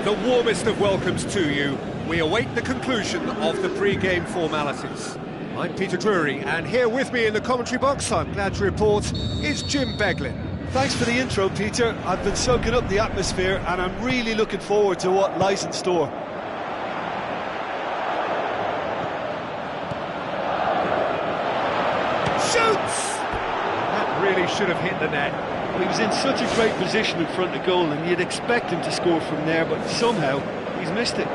The warmest of welcomes to you. We await the conclusion of the pre-game formalities. I'm Peter Drury, and here with me in the commentary box, I'm glad to report, is Jim Beglin. Thanks for the intro, Peter. I've been soaking up the atmosphere, and I'm really looking forward to what lies in store. Shoots! That really should have hit the net. Well, he was in such a great position in front of goal, and you'd expect him to score from there, but somehow he's missed it.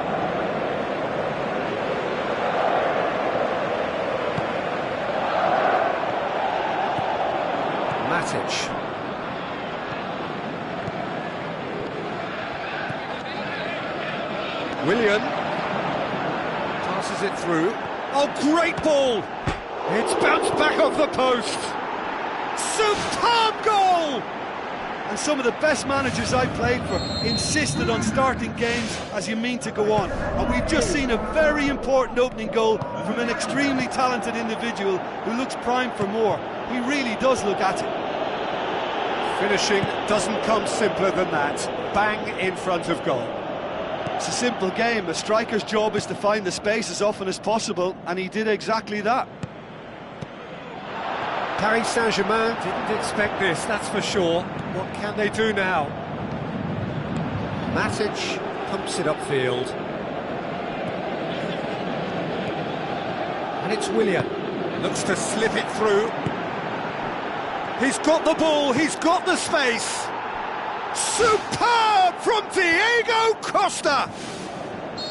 Matic. Willian passes it through. Oh, great ball! It's bounced back off the post. Superb goal! And some of the best managers I played for insisted on starting games as you mean to go on. And we've just seen a very important opening goal from an extremely talented individual who looks primed for more. He really does look at it. Finishing doesn't come simpler than that. Bang in front of goal. It's a simple game. A striker's job is to find the space as often as possible, and he did exactly that. Paris Saint-Germain didn't expect this, that's for sure. What can they do now? Matic pumps it upfield. And it's Willian. Looks to slip it through. He's got the ball, he's got the space. Superb from Diego Costa!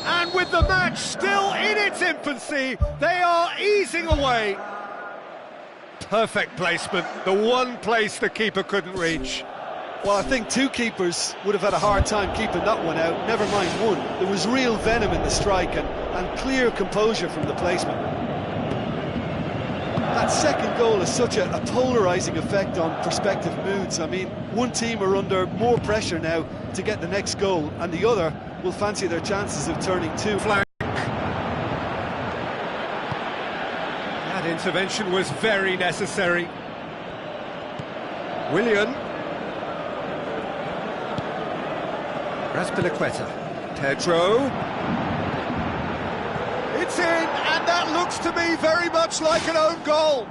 And with the match still in its infancy, they are easing away. Perfect placement, the one place the keeper couldn't reach. Well, I think two keepers would have had a hard time keeping that one out, never mind one. There was real venom in the strike and clear composure from the placement. That second goal has such a polarising effect on prospective moods. I mean, one team are under more pressure now to get the next goal, and the other will fancy their chances of turning two. That intervention was very necessary. Willian. Raspilicueta. Pedro. It's in, and that looks to me very much like an own goal.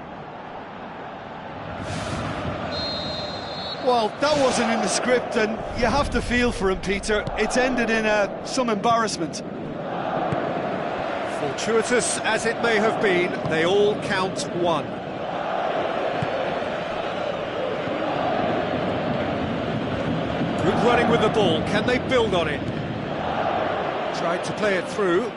Well, that wasn't in the script, and you have to feel for him, Peter. It's ended in some embarrassment. Fortuitous as it may have been, they all count one. Good running with the ball, can they build on it? Tried to play it through.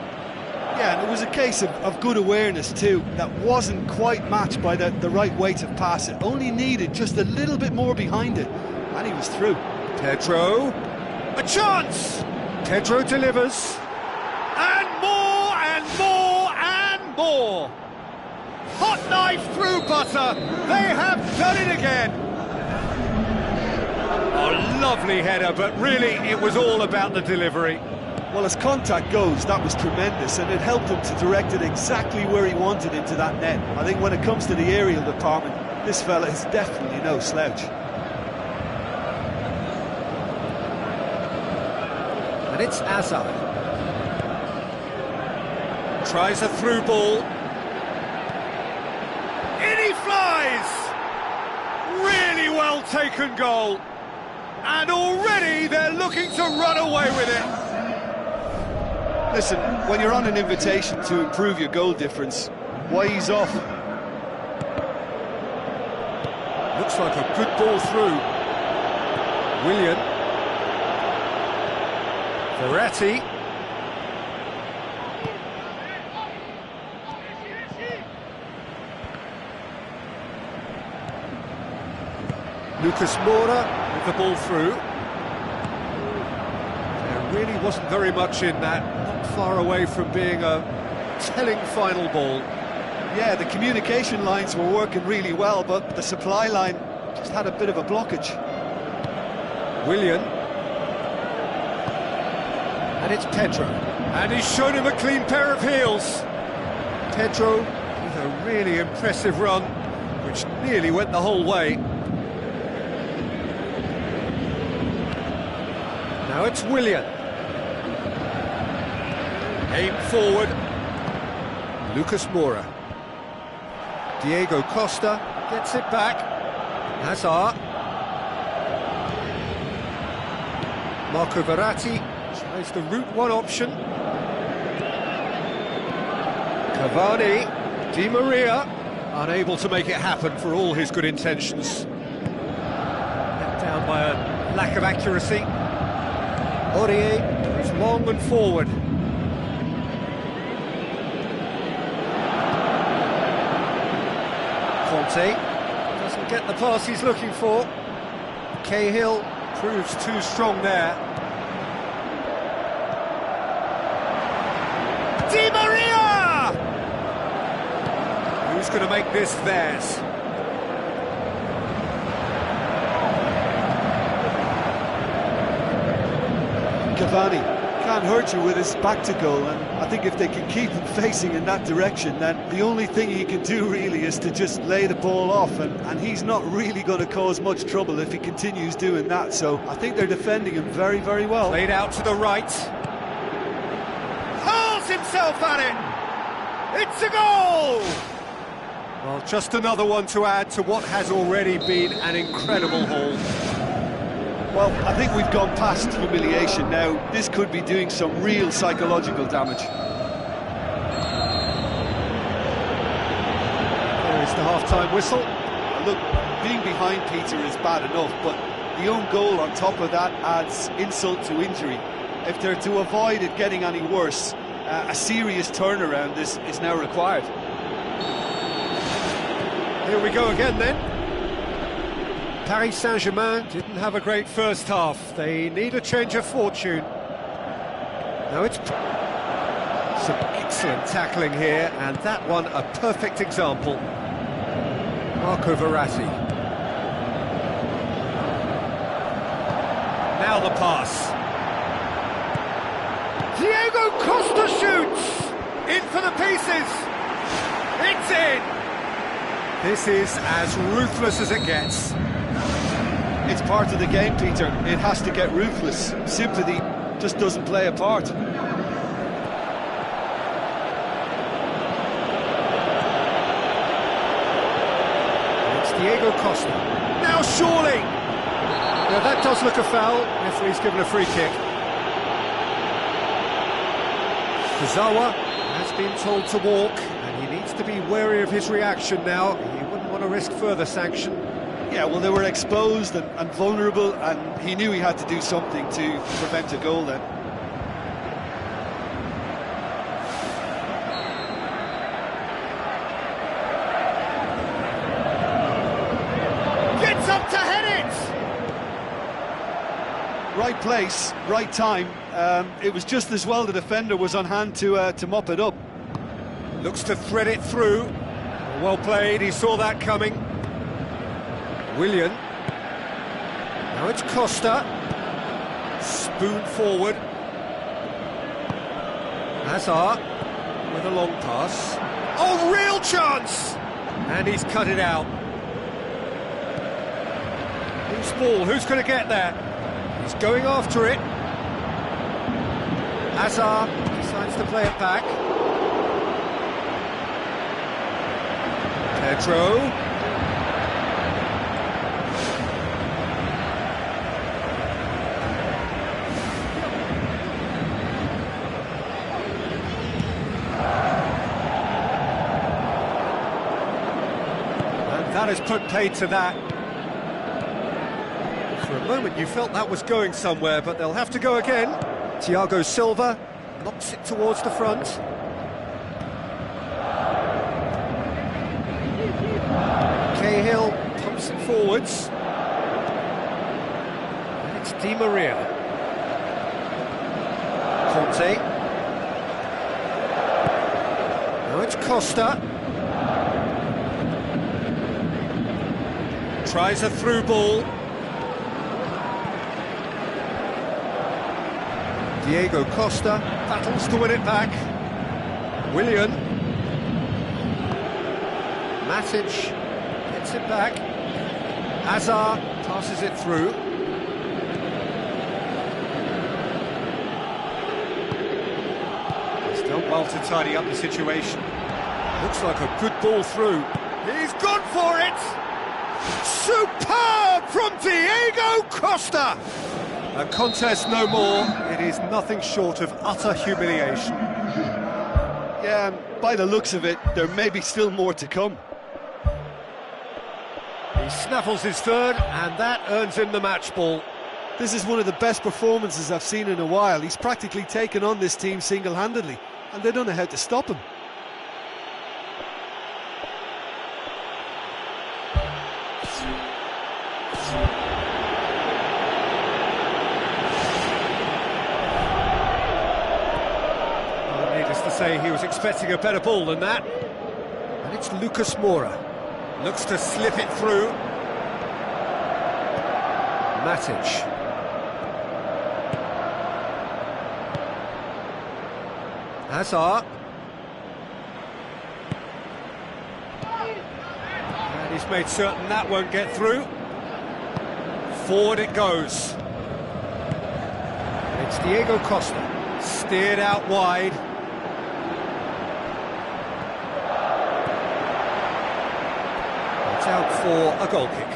Yeah, and it was a case of good awareness too, that wasn't quite matched by the right weight of pass. It only needed just a little bit more behind it, and he was through. Pedro, a chance! Pedro delivers. And more, and more, and more! Hot knife through butter, they have done it again! A lovely header, but really it was all about the delivery. Well, as contact goes, that was tremendous, and it helped him to direct it exactly where he wanted into that net. I think when it comes to the aerial department, this fella is definitely no slouch. And it's Izle. Tries a through ball. In he flies! Really well taken goal. And already they're looking to run away with it. Listen, when you're on an invitation to improve your goal difference, why ease off? Looks like a good ball through. Willian. Verratti. Lucas Moura with the ball through. There really wasn't very much in that, not far away from being a telling final ball. Yeah, the communication lines were working really well, but the supply line just had a bit of a blockage. Willian. And it's Pedro. And he's shown him a clean pair of heels. Pedro with a really impressive run, which nearly went the whole way. Now it's Willian. Aim forward. Lucas Moura. Diego Costa gets it back. Hazard. Marco Verratti tries the route one option. Cavani. Di Maria unable to make it happen for all his good intentions. Let down by a lack of accuracy. Aurier is long and forward. Conte doesn't get the pass he's looking for. Cahill proves too strong there. Di Maria! Who's going to make this theirs? Cavani can't hurt you with his back to goal, and I think if they can keep him facing in that direction, then the only thing he can do really is to just lay the ball off, and he's not really going to cause much trouble if he continues doing that, so I think they're defending him very, very well. Played out to the right. Hurls himself at it! It's a goal! Well, just another one to add to what has already been an incredible haul. Well, I think we've gone past humiliation now. This could be doing some real psychological damage. There is the half-time whistle. Look, being behind Peter is bad enough, but the own goal on top of that adds insult to injury. If they're to avoid it getting any worse, a serious turnaround is now required. Here we go again then. Paris Saint-Germain didn't have a great first half. They need a change of fortune. Now it's some excellent tackling here, and that one a perfect example. Marco Verratti. Now the pass. Diego Costa shoots! In for the pieces! It's in! This is as ruthless as it gets. It's part of the game, Peter. It has to get ruthless. Sympathy just doesn't play a part. It's Diego Costa. Now surely! Now that does look a foul. Referee's given a free kick. Kazawa has been told to walk, and he needs to be wary of his reaction now. He wouldn't want to risk further sanction. Yeah, well, they were exposed and vulnerable, and he knew he had to do something to prevent a goal then. Gets up to head it! Right place, right time. It was just as well the defender was on hand to mop it up. Looks to thread it through. Well played, he saw that coming. Willian. Now it's Costa. Spoon forward. Hazard with a long pass. Oh, real chance! And he's cut it out. Loose ball, who's going to get there? He's going after it. Hazard decides to play it back. Pedro. That has put paid to that. For a moment you felt that was going somewhere, but they'll have to go again. Thiago Silva knocks it towards the front. Cahill pumps it forwards. And it's Di Maria. Conte. Now it's Costa. Tries a through ball. Diego Costa battles to win it back. Willian. Matic gets it back. Hazard passes it through. He's done well to tidy up the situation. Looks like a good ball through. He's gone for it! Superb from Diego Costa! A contest no more. It is nothing short of utter humiliation. Yeah, and by the looks of it, there may be still more to come. He snaffles his third, and that earns him the match ball. This is one of the best performances I've seen in a while. He's practically taken on this team single-handedly, and they don't know how to stop him. Needless to say, he was expecting a better ball than that. And it's Lucas Moura. Looks to slip it through. Matic. Hazard. And he's made certain that won't get through. Forward it goes. It's Diego Costa. Steered out wide. It's out for a goal kick.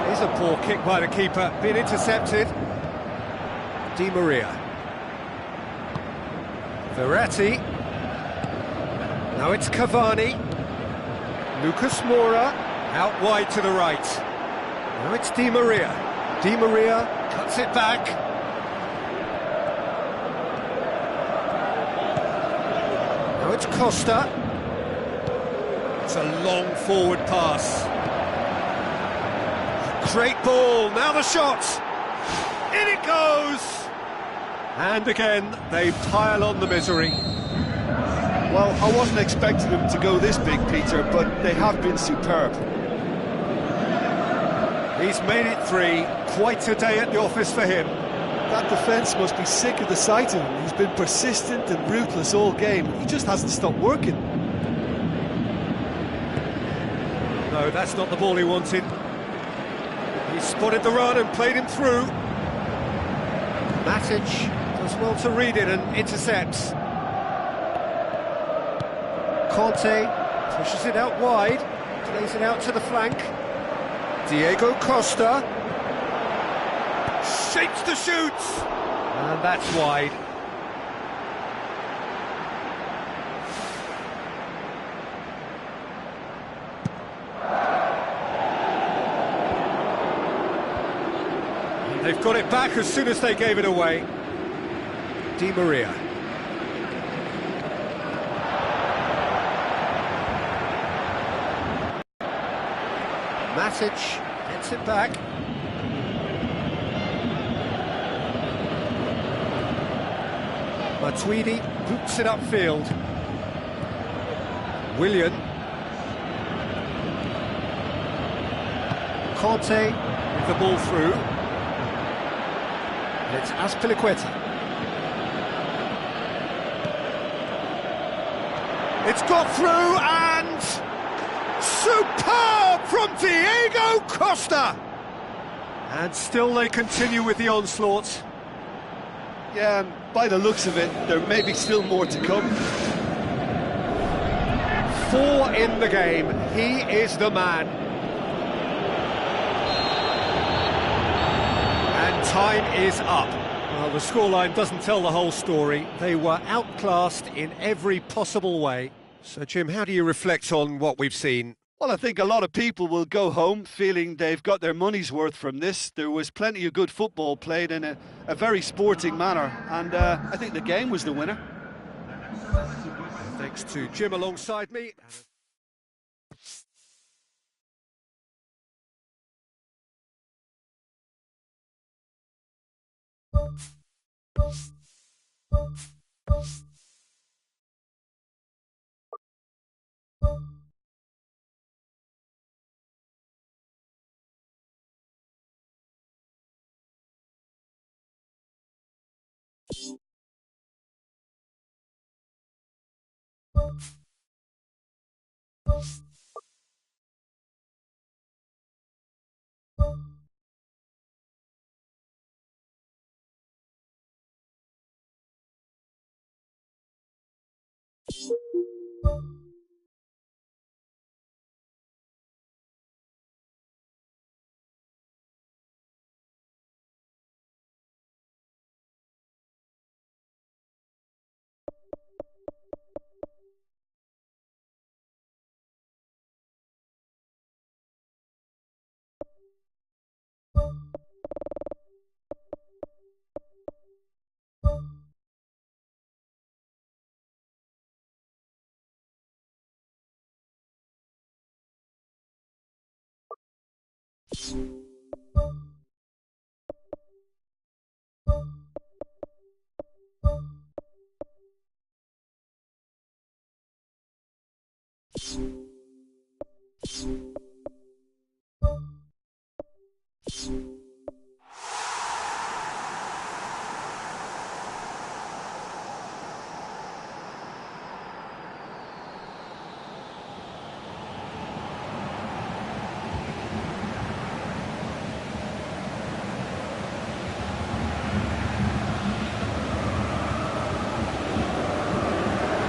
That is a poor kick by the keeper, being intercepted. Di Maria. Verratti. Now it's Cavani. Lucas Moura. Out wide to the right. Now it's Di Maria. Di Maria cuts it back. Now it's Costa. It's a long forward pass. Great ball. Now the shot. In it goes. And again, they pile on the misery. Well, I wasn't expecting them to go this big, Peter, but they have been superb. He's made it three. Quite a day at the office for him. That defence must be sick of the sight of him. He's been persistent and ruthless all game. He just hasn't stopped working. No, that's not the ball he wanted. He spotted the run and played him through. Matic does well to read it and intercepts. Conte pushes it out wide, plays it out to the flank. Diego Costa shapes the shoot, and that's wide. And they've got it back as soon as they gave it away. Di Maria. Matic gets it back. Matuidi boots it upfield. Willian. Conte with the ball through. And it's Azpilicueta. It's got through and... superb from Diego Costa! And still they continue with the onslaught. Yeah, and by the looks of it, there may be still more to come. 4 in the game. He is the man. And time is up. Well, the scoreline doesn't tell the whole story. They were outclassed in every possible way. So, Jim, how do you reflect on what we've seen? Well, I think a lot of people will go home feeling they've got their money's worth from this. There was plenty of good football played in a very sporting manner, and I think the game was the winner. Thanks to Jim alongside me.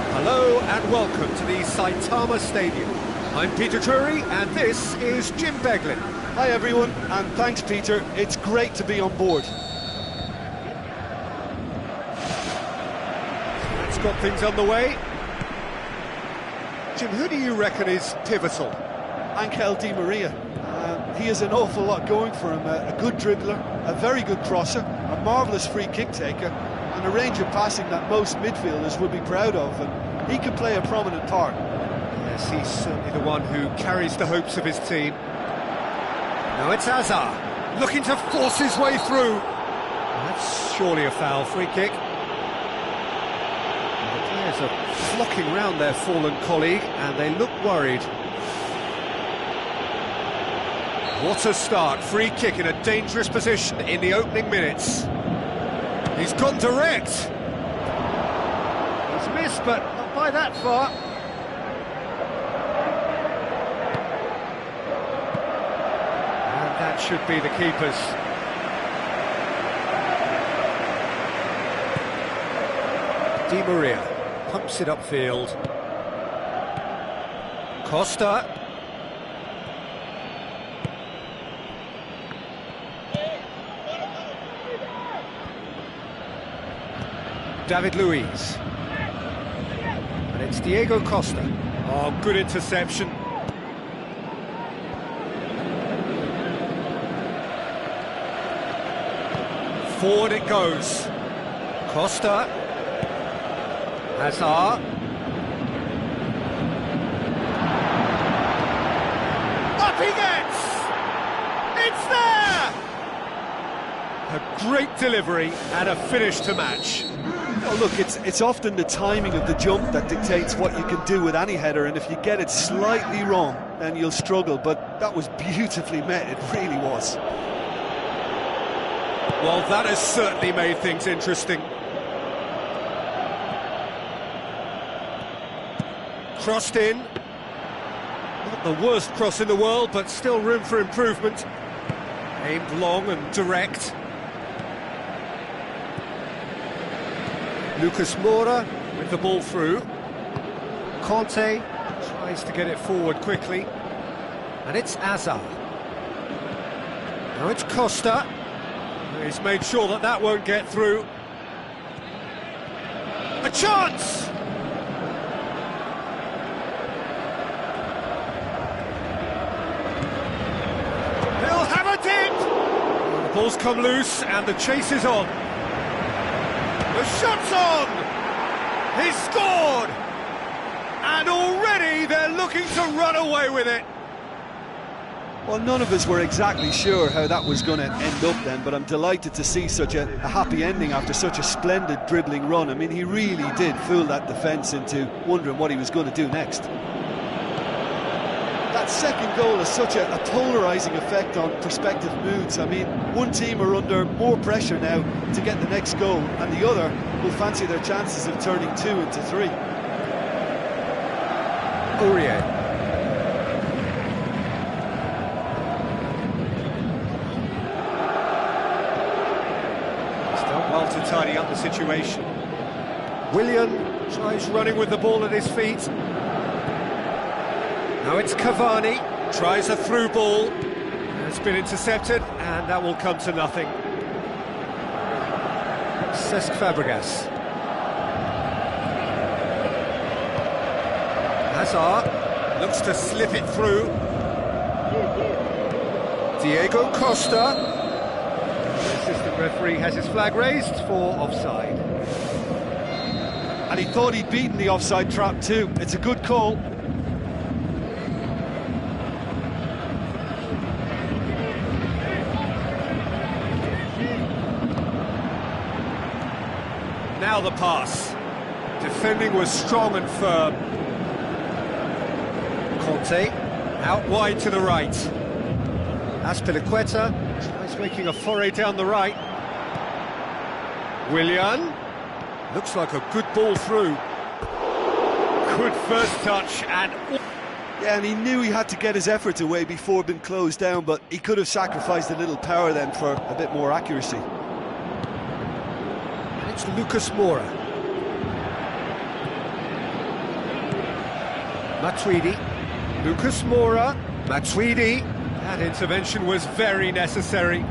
Hello and welcome to the Saitama Stadium. I'm Peter Drury and this is Jim Beglin. Hi everyone, and thanks Peter, it's great to be on board. That's got things underway. Jim, who do you reckon is pivotal? Angel Di Maria. He has an awful lot going for him. A good dribbler, a very good crosser, a marvellous free kick taker, and a range of passing that most midfielders would be proud of, and he can play a prominent part. Yes, he's certainly the one who carries the hopes of his team. Now it's Azar, looking to force his way through. That's surely a foul. Free kick. The players are flocking round their fallen colleague, and they look worried. What a start. Free kick in a dangerous position in the opening minutes. He's gone direct. He's missed, but not by that far. And that should be the keeper's. Di Maria pumps it upfield. Costa. David Luiz. And it's Diego Costa. Oh, good interception. Forward it goes. Costa. Hazard. Up he gets! It's there! A great delivery and a finish to match. Oh, look, it's often the timing of the jump that dictates what you can do with any header, and if you get it slightly wrong, then you'll struggle, but that was beautifully met, it really was. Well, that has certainly made things interesting. Crossed in. Not the worst cross in the world, but still room for improvement. Aimed long and direct. Lucas Moura with the ball through. Conte tries to get it forward quickly. And it's Azar. Now it's Costa. He's made sure that that won't get through. A chance! He'll have it in! The ball's come loose and the chase is on. The shot's on! He's scored! And already they're looking to run away with it. Well, none of us were exactly sure how that was going to end up then, but I'm delighted to see such a happy ending after such a splendid dribbling run. I mean, he really did fool that defence into wondering what he was going to do next. That second goal has such a polarising effect on prospective moods. I mean, one team are under more pressure now to get the next goal, and the other will fancy their chances of turning 2 into 3. Aurier. Well to tidy up the situation. Willian tries running with the ball at his feet. Now it's Cavani, tries a through ball. It's been intercepted, and that will come to nothing. Cesc Fabregas. Hazard looks to slip it through. Diego Costa. The assistant referee has his flag raised for offside. And he thought he'd beaten the offside trap too. It's a good call. Now the pass. Defending was strong and firm. Conte, out wide to the right. Azpilicueta tries making a foray down the right. Willian, looks like a good ball through. Good first touch and... Yeah, and he knew he had to get his efforts away before being closed down, but he could have sacrificed a little power then for a bit more accuracy. And it's Lucas Moura. Matuidi. Lucas Moura. Matuidi. That intervention was very necessary.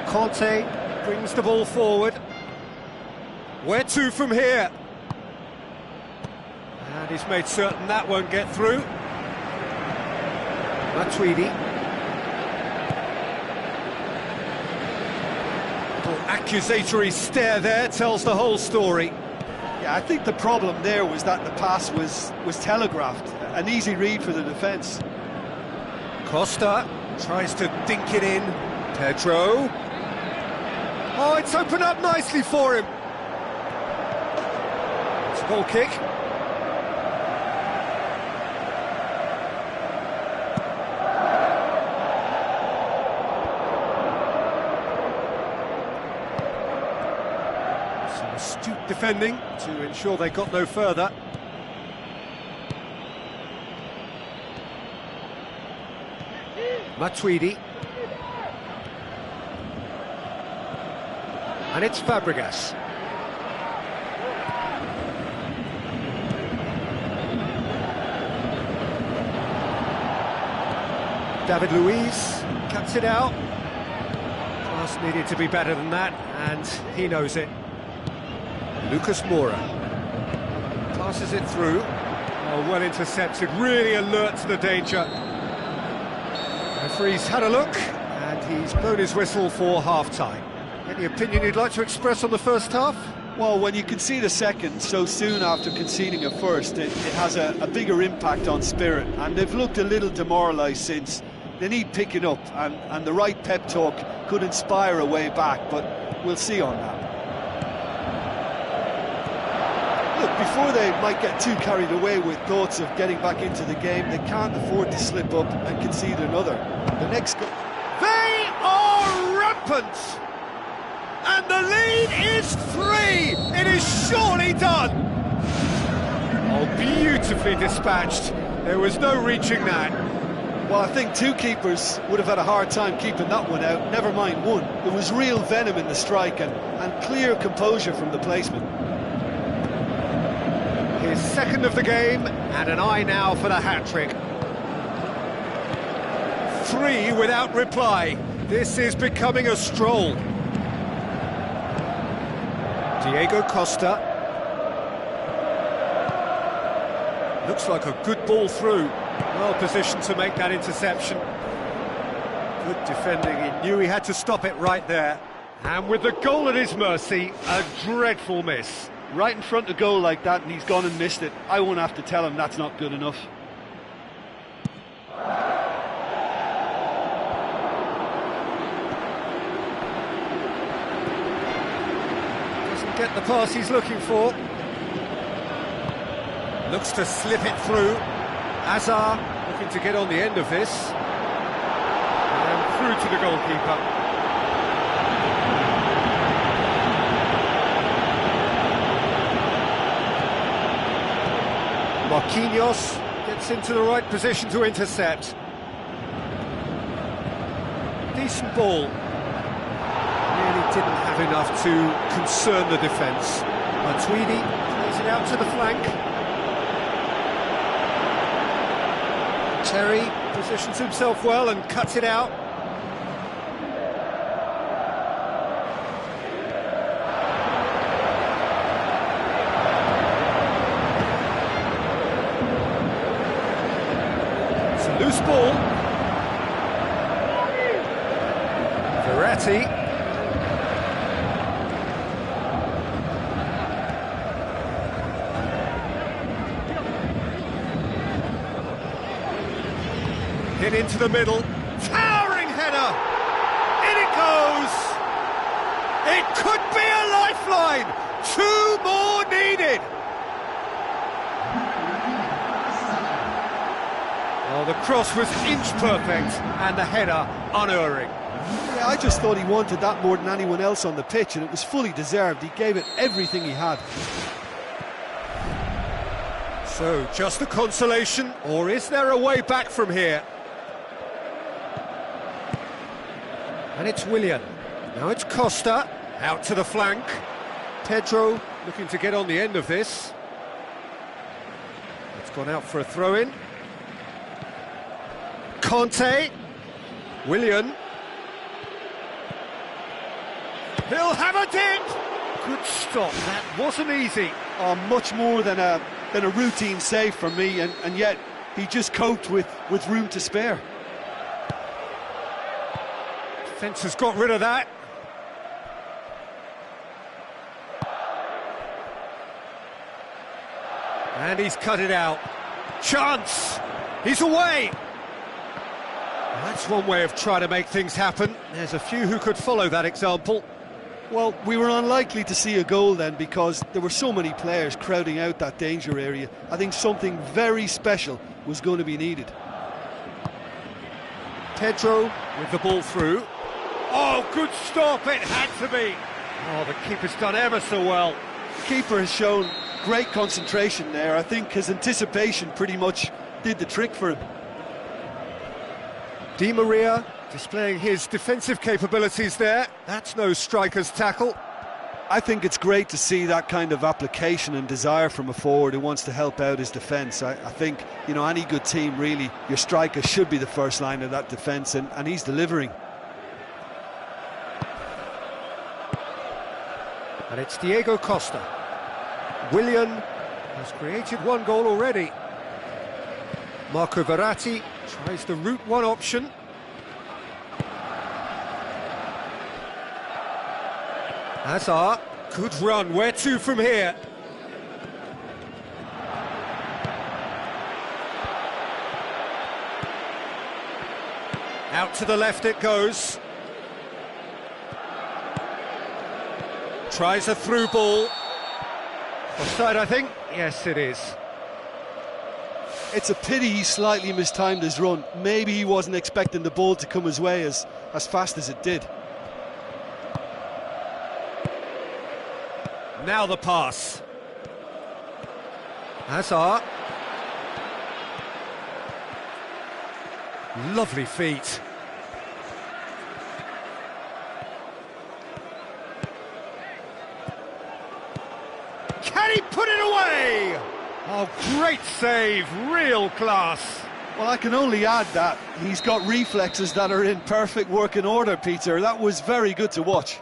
Conte brings the ball forward. Where to from here? And he's made certain that won't get through. Matuidi. Little accusatory stare there tells the whole story. Yeah, I think the problem there was that the pass was telegraphed. An easy read for the defence. Costa tries to dink it in. Pedro. Oh, it's opened up nicely for him. It's a goal kick. Some astute defending to ensure they got no further. Matuidi. And it's Fabregas. David Luiz cuts it out. Pass needed to be better than that, and he knows it. Lucas Moura passes it through. Oh, well intercepted, really alert to the danger. Referee's had a look, and he's blown his whistle for half-time. Any opinion you'd like to express on the first half? Well, when you concede a second so soon after conceding a first, it has a bigger impact on spirit, and they've looked a little demoralised since. They need picking up, and the right pep talk could inspire a way back, but we'll see on that. Look, before they might get too carried away with thoughts of getting back into the game, they can't afford to slip up and concede another. The next goal... They are rampant! And the lead is 3! It is surely done! Oh, beautifully dispatched. There was no reaching that. Well, I think two keepers would have had a hard time keeping that one out, never mind one. There was real venom in the strike and clear composure from the placement. His second of the game, and an eye now for the hat-trick. 3 without reply. This is becoming a stroll. Diego Costa. Looks like a good ball through. Well positioned to make that interception. Good defending, he knew he had to stop it right there. And with the goal at his mercy, a dreadful miss. Right in front of goal like that, and he's gone and missed it. I won't have to tell him that's not good enough. Doesn't get the pass he's looking for. Looks to slip it through. Hazard looking to get on the end of this. And through to the goalkeeper. Marquinhos gets into the right position to intercept. Decent ball. Really didn't have enough to concern the defence. Matuidi plays it out to the flank. Terry positions himself well and cuts it out. It's a loose ball. Verratti. Hit into the middle, towering header, in it goes! It could be a lifeline, 2 more needed! Oh, the cross was inch perfect, and the header unerring. Yeah, I just thought he wanted that more than anyone else on the pitch, and it was fully deserved. He gave it everything he had. So, just a consolation, or is there a way back from here? And it's Willian. Now it's Costa, out to the flank. Pedro looking to get on the end of this. It's gone out for a throw-in. Conte. Willian. He'll have a dip! Good stop, that wasn't easy. Oh, much more than a routine save for me, and yet he just coped with room to spare. Defence has got rid of that. And he's cut it out. Chance! He's away! That's one way of trying to make things happen. There's a few who could follow that example. Well, we were unlikely to see a goal then because there were so many players crowding out that danger area. I think something very special was going to be needed. Pedro with the ball through. Oh, good stop, it had to be. Oh, the keeper's done ever so well. The keeper has shown great concentration there. I think his anticipation pretty much did the trick for him. Di Maria displaying his defensive capabilities there. That's no striker's tackle. I think it's great to see that kind of application and desire from a forward who wants to help out his defence. I think, you know, any good team really, your striker should be the first line of that defence, and he's delivering. And it's Diego Costa. Willian has created 1 goal already. Marco Verratti tries the route 1 option. Hazard, good run, where to from here? Out to the left it goes. Tries a through ball. Offside, I think. Yes, it is. It's a pity he slightly mistimed his run. Maybe he wasn't expecting the ball to come his way as fast as it did. Now the pass. Hazard. Lovely feet. Can he put it away? Oh, great save, real class. Well, I can only add that he's got reflexes that are in perfect working order, Peter. That was very good to watch.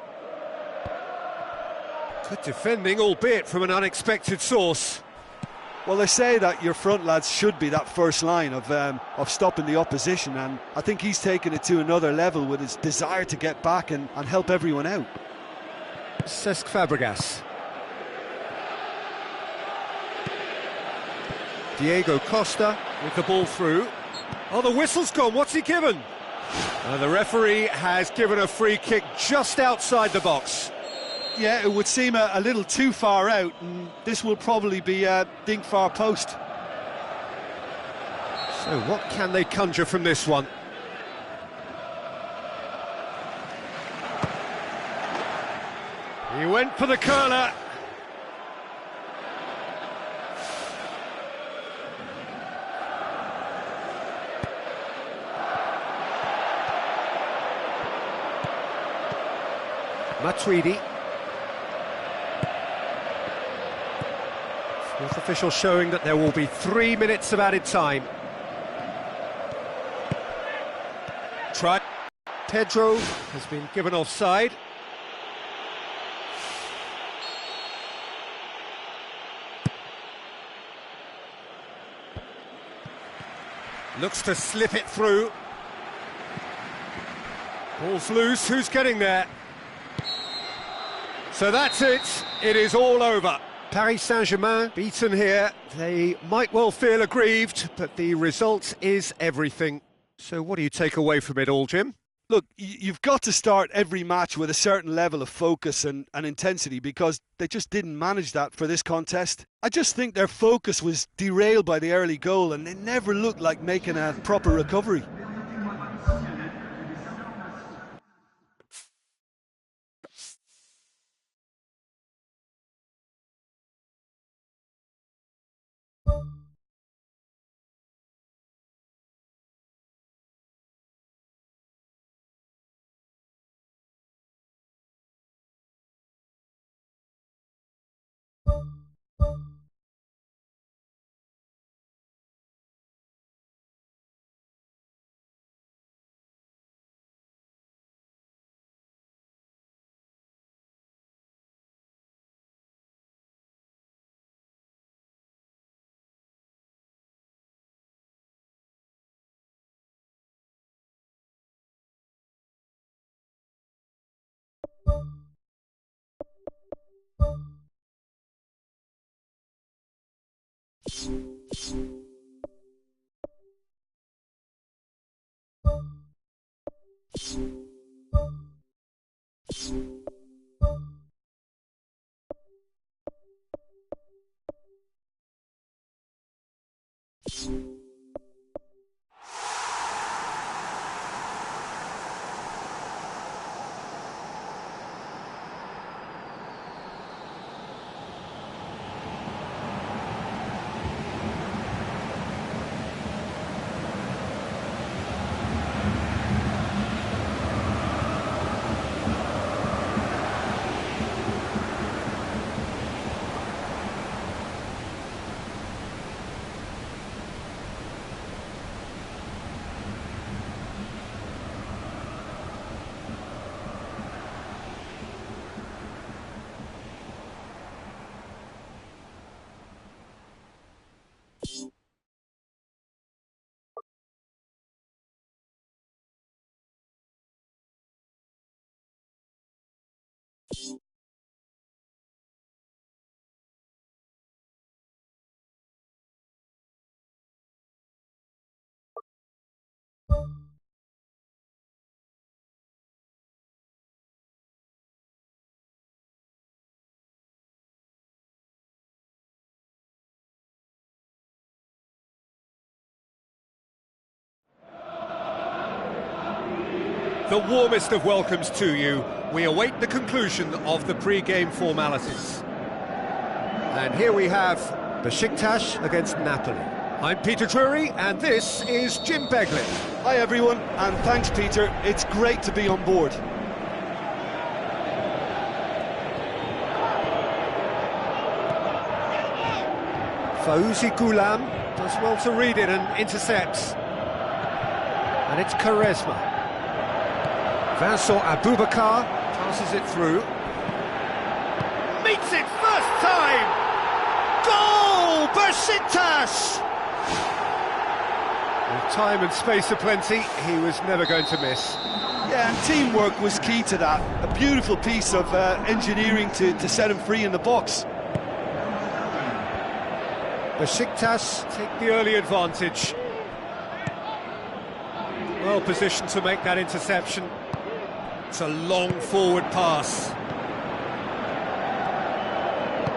Good defending, albeit from an unexpected source. Well, they say that your front lads should be that first line of stopping the opposition, and I think he's taken it to another level with his desire to get back and help everyone out. Cesc Fabregas. Diego Costa with the ball through. Oh, the whistle's gone. What's he given? The referee has given a free kick just outside the box. Yeah, it would seem a little too far out, and this will probably be a dink far post. So what can they conjure from this one? He went for the curler. Matuidi. Fourth official showing that there will be 3 minutes of added time. Try. Pedro has been given offside. Looks to slip it through. Ball's loose, who's getting there? So that's it, it is all over. Paris Saint-Germain beaten here. They might well feel aggrieved, but the result is everything. So what do you take away from it all, Jim? Look, you've got to start every match with a certain level of focus and intensity, because they just didn't manage that for this contest. I just think their focus was derailed by the early goal, and they never looked like making a proper recovery. The warmest of welcomes to you. We await the conclusion of the pre-game formalities. And here we have Besiktas against Napoli. I'm Peter Drury, and this is Jim Beglin. Hi everyone, and thanks Peter, it's great to be on board. Fauzi Goulam does well to read it and intercepts. And it's Quaresma. Vincent Aboubakar passes it through. Meets it first time! Goal! Besiktas! With time and space aplenty, he was never going to miss. Yeah, and teamwork was key to that. A beautiful piece of engineering to set him free in the box. Besiktas take the early advantage. Well positioned to make that interception. It's a long forward pass.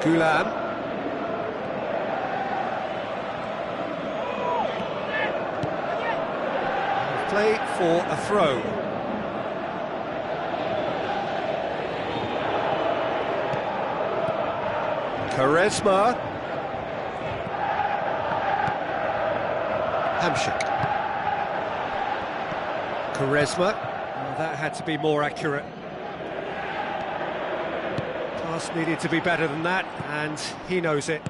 Gulam. Play for a throw. Quaresma. Hamšík. Quaresma. Well, that had to be more accurate. Pass needed to be better than that, and he knows it.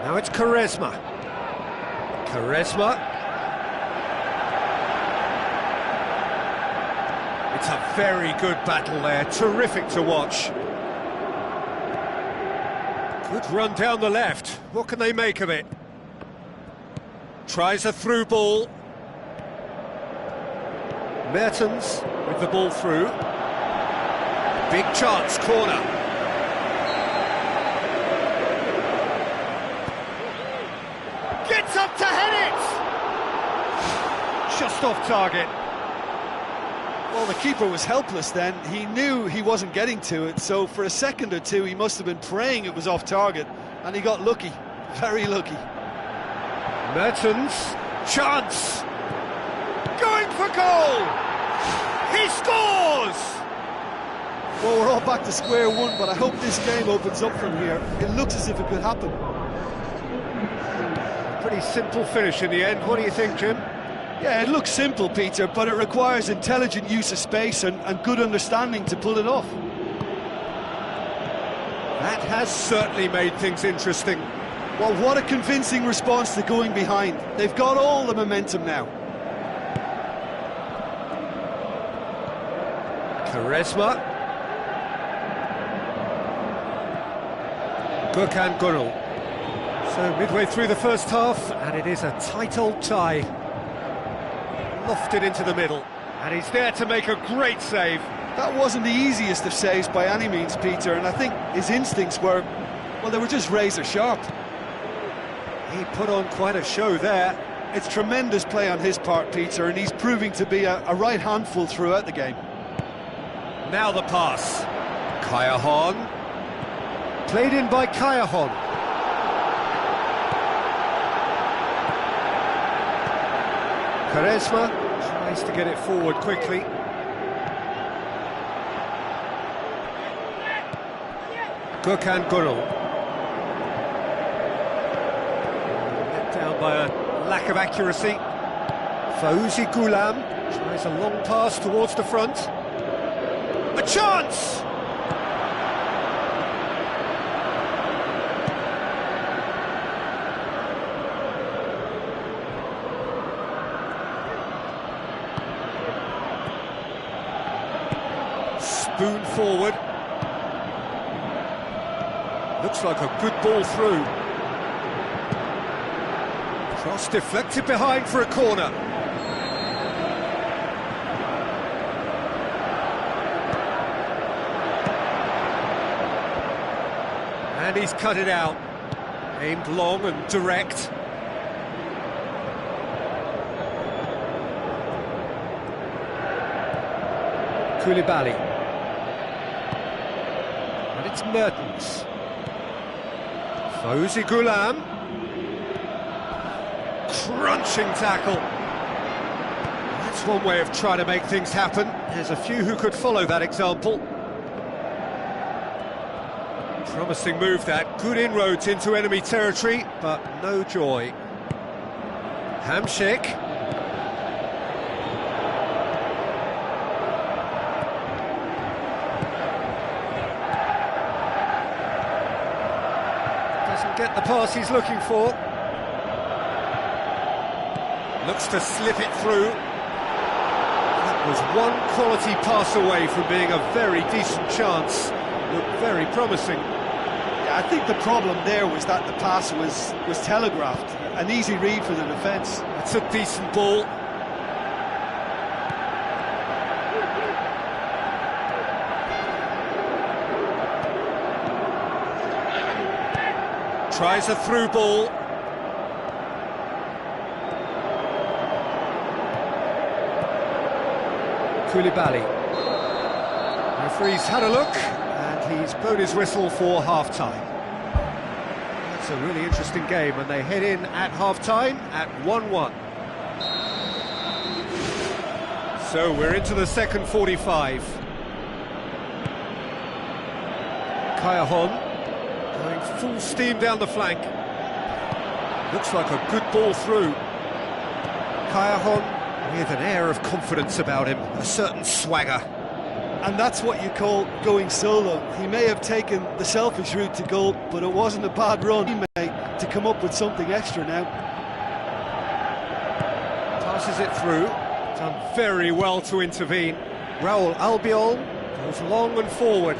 Now it's Quaresma. Quaresma. It's a very good battle there, terrific to watch. Good run down the left. What can they make of it? Tries a through ball. Mertens with the ball through. Big chance, corner. Gets up to head it! Just off target. Well, the keeper was helpless then. He knew he wasn't getting to it, so for a second or two he must have been praying it was off target, and he got lucky, very lucky. Mertens, chance! Going for goal! He scores! Well, we're all back to square one, but I hope this game opens up from here. It looks as if it could happen. Pretty simple finish in the end. What do you think, Jim? Yeah, it looks simple, Peter, but it requires intelligent use of space and good understanding to pull it off. That has certainly made things interesting. Well, what a convincing response to going behind. They've got all the momentum now. Quaresma. Gökhan Gönül. So midway through the first half, and it is a tight old tie. Lofted into the middle, and he's there to make a great save. That wasn't the easiest of saves by any means, Peter, and I think his instincts were, well, they were just razor sharp. He put on quite a show there. It's tremendous play on his part, Peter, and he's proving to be a right handful throughout the game. Now the pass. Callahan. Played in by Callahan. Quaresma tries to get it forward quickly. Gökhan Gönül. Let down by a lack of accuracy. Fauzi Gulam tries a long pass towards the front. A chance! Spoon forward. Looks like a good ball through. Cross deflected behind for a corner. And he's cut it out. Aimed long and direct. Koulibaly. And it's Mertens. Fauzi Gulam. Crunching tackle. That's one way of trying to make things happen. There's a few who could follow that example. Promising move that. Good inroads into enemy territory, but no joy. Hamšík. get the pass he's looking for. Looks to slip it through. That was one quality pass away from being a very decent chance. Looked very promising. Yeah, I think the problem there was that the pass was telegraphed. An easy read for the defence. It's a decent ball. Tries a through ball. Koulibaly. Referee's had a look and he's blown his whistle for half-time. That's a really interesting game and they head in at half-time at 1-1. So we're into the second 45. Kaya going full steam down the flank. Looks like a good ball through. Kaya with an air of confidence about him, a certain swagger. And that's what you call going solo. He may have taken the selfish route to goal, but it wasn't a bad run, to come up with something extra now. Passes it through, done very well to intervene. Raul Albiol goes long and forward.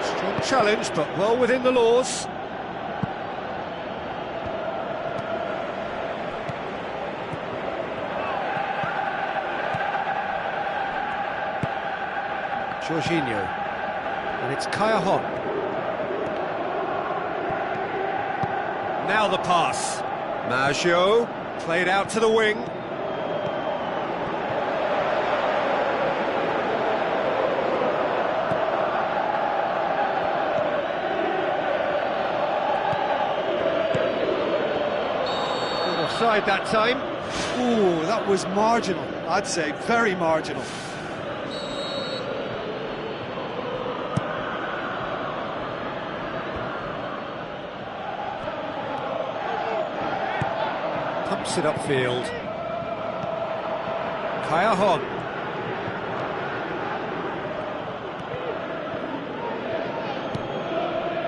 Strong challenge, but well within the laws. Jorginho, and it's Kaya. Now the pass. Maggio, played out to the wing. Offside that time. Ooh, that was marginal, I'd say, very marginal. Pumps it upfield. Kaya.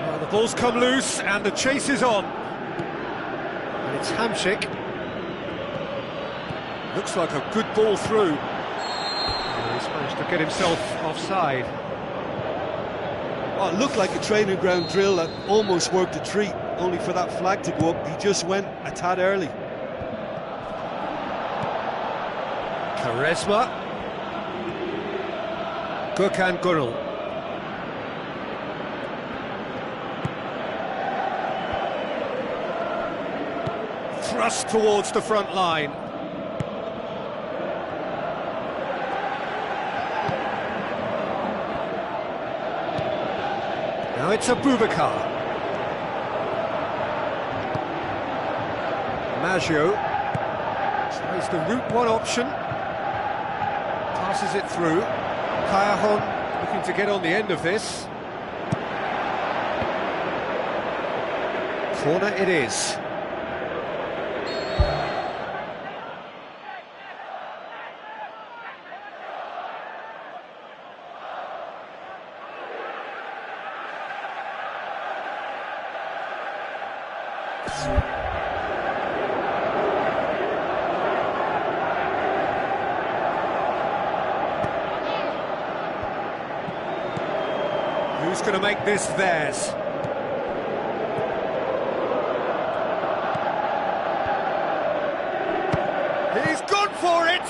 Well, the ball's come loose and the chase is on. And it's Hamsik. Looks like a good ball through. And he's managed to get himself offside. Oh, it looked like a training ground drill that almost worked a treat, only for that flag to go up. He just went a tad early. Charisma. Gökhan Gürel. Thrust towards the front line. Now it's Abubakar. Maggio tries the route one option. Passes it through. Kaya looking to get on the end of this. Corner it is. Who's going to make this theirs? He's gone for it!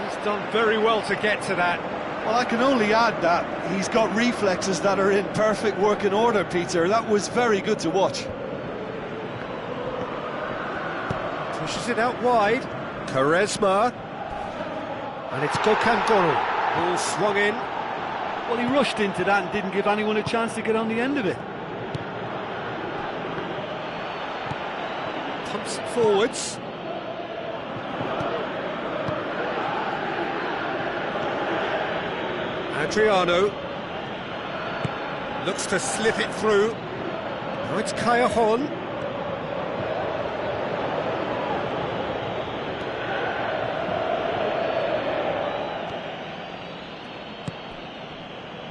He's done very well to get to that. Well, I can only add that he's got reflexes that are in perfect working order, Peter. That was very good to watch. Pushes it out wide. Charisma. And it's Gökhan Gürel. Ball swung in. Well, he rushed into that and didn't give anyone a chance to get on the end of it. Pumps it forwards. Adriano looks to slip it through. Now it's Kaya.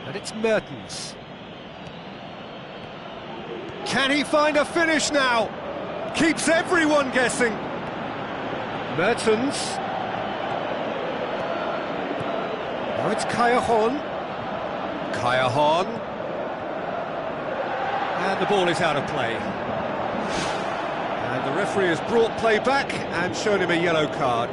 And it's Mertens. Can he find a finish now? Keeps everyone guessing. Mertens. Now it's Callahan. Callahan. And the ball is out of play. And the referee has brought play back and shown him a yellow card.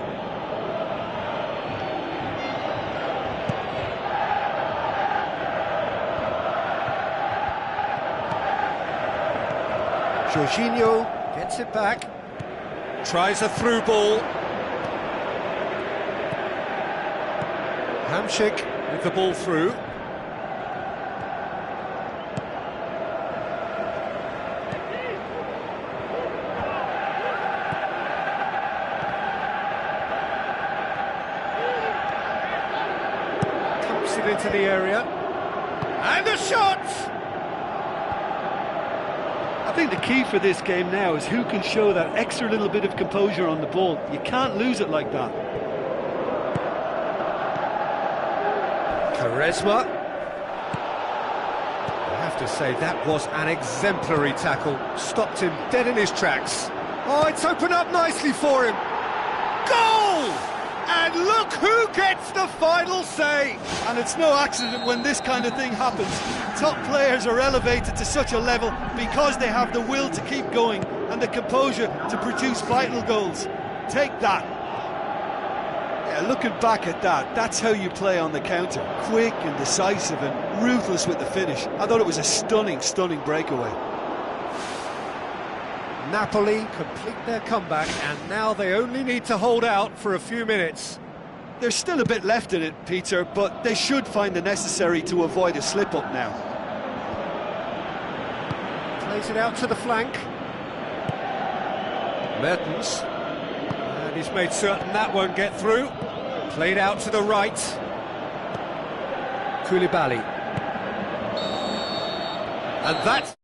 Jorginho gets it back, tries a through ball. Hamsik with the ball through. Comes it into the area. And the shot! I think the key for this game now is who can show that extra little bit of composure on the ball. You can't lose it like that. Quaresma. I have to say that was an exemplary tackle. Stopped him dead in his tracks. Oh, it's opened up nicely for him. Goal! And look who gets the final say. And it's no accident when this kind of thing happens. Top players are elevated to such a level because they have the will to keep going and the composure to produce vital goals. Take that. Yeah, looking back at that, that's how you play on the counter. Quick and decisive and ruthless with the finish. I thought it was a stunning, stunning breakaway. Napoli complete their comeback, and now they only need to hold out for a few minutes. There's still a bit left in it, Peter, but they should find the necessary to avoid a slip-up now. Plays it out to the flank. Mertens. And he's made certain that won't get through. Played out to the right. Koulibaly. And that's...